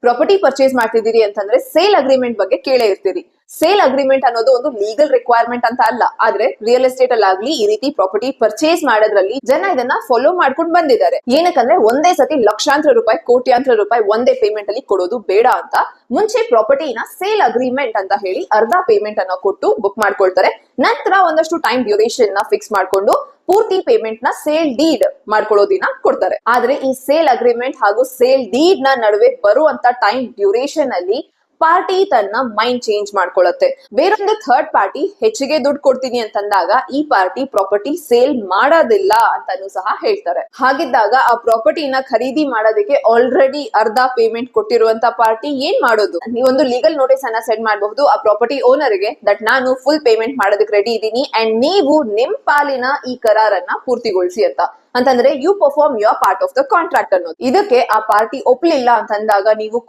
Property purchase ಮಾಡ್ತಿದ್ದೀರಿ ಅಂತಂದ್ರೆ sale agreement ಬಗ್ಗೆ ಕೇಳೇ ಇರ್ತೀರಿ. ಸೇಲ್ ಅಗ್ರಿಮೆಂಟ್ ಅನ್ನೋದು ಒಂದು ಲೀಗಲ್ ರಿಕ್ವೈರ್ಮೆಂಟ್ ಅಂತ ಅಲ್ಲ, ಆದ್ರೆ ರಿಯಲ್ ಎಸ್ಟೇಟ್ ಅಲ್ಲಿ ಆಗ್ಲಿ ಈ ರೀತಿ ಪ್ರಾಪರ್ಟಿ ಪರ್ಚೇಸ್ ಮಾಡೋದ್ರಲ್ಲಿ ಜನ ಇದನ್ನ ಫಾಲೋ ಮಾಡ್ಕೊಂಡು ಬಂದಿದ್ದಾರೆ. ಏನಕ್ಕಂದ್ರೆ ಒಂದೇ ಸತಿ ಲಕ್ಷಾಂತರ ರೂಪಾಯಿ ಕೋಟ್ಯಾಂತರ ರೂಪಾಯಿ ಒಂದೇ ಪೇಮೆಂಟ್ ಅಲ್ಲಿ ಕೊಡೋದು ಬೇಡ ಅಂತ ಮುಂಚೆ ಪ್ರಾಪರ್ಟಿನ ಸೇಲ್ ಅಗ್ರಿಮೆಂಟ್ ಅಂತ ಹೇಳಿ ಅರ್ಧ ಪೇಮೆಂಟ್ ಅನ್ನ ಕೊಟ್ಟು ಬುಕ್ ಮಾಡ್ಕೊಳ್ತಾರೆ. ನಂತರ ಒಂದಷ್ಟು ಟೈಮ್ ಡ್ಯೂರೇಷನ್ ನ ಫಿಕ್ಸ್ ಮಾಡ್ಕೊಂಡು ಪೂರ್ತಿ ಪೇಮೆಂಟ್ ನ ಸೇಲ್ ಡೀಡ್ ಮಾಡ್ಕೊಳ್ಳೋದಿನ ಕೊಡ್ತಾರೆ. ಆದ್ರೆ ಈ ಸೇಲ್ ಅಗ್ರಿಮೆಂಟ್ ಹಾಗೂ ಸೇಲ್ ಡೀಡ್ ನ ನಡುವೆ ಬರುವಂತ ಟೈಮ್ ಡ್ಯೂರೇಷನ್ ಅಲ್ಲಿ ಪಾರ್ಟಿ ತನ್ನ ಮೈಂಡ್ ಚೇಂಜ್ ಮಾಡ್ಕೊಳ್ಳುತ್ತೆ. ಬೇರೊಂದು ಥರ್ಡ್ ಪಾರ್ಟಿ ಹೆಚ್ಚಿಗೆ ದುಡ್ಡು ಕೊಡ್ತೀನಿ ಅಂತಂದಾಗ ಈ ಪಾರ್ಟಿ ಪ್ರಾಪರ್ಟಿ ಸೇಲ್ ಮಾಡೋದಿಲ್ಲ ಅಂತಾನು ಸಹ ಹೇಳ್ತಾರೆ. ಹಾಗಿದ್ದಾಗ ಆ ಪ್ರಾಪರ್ಟಿನ ಖರೀದಿ ಮಾಡೋದಕ್ಕೆ ಆಲ್ರೆಡಿ ಅರ್ಧ ಪೇಮೆಂಟ್ ಕೊಟ್ಟಿರುವಂತ ಪಾರ್ಟಿ ಏನ್ ಮಾಡೋದು? ನೀವೊಂದು ಲೀಗಲ್ ನೋಟಿಸ್ ಅನ್ನ ಸೆಂಡ್ ಮಾಡಬಹುದು ಆ ಪ್ರಾಪರ್ಟಿ ಓನರ್ ಗೆ, ದಟ್ ನಾನು ಫುಲ್ ಪೇಮೆಂಟ್ ಮಾಡೋದಕ್ಕೆ ರೆಡಿ ಇದ್ದೀನಿ ಅಂಡ್ ನೀವು ನಿಮ್ ಪಾಲಿನ ಈ ಕರಾರನ್ನ ಪೂರ್ತಿಗೊಳಿಸಿ ಅಂತಂದ್ರೆ you perform your part of the contract ಅನ್ನೋದು. ಇದಕ್ಕೆ ಆ ಪಾರ್ಟಿ ಒಪ್ಲಿಲ್ಲ ಅಂತಂದಾಗ ನೀವು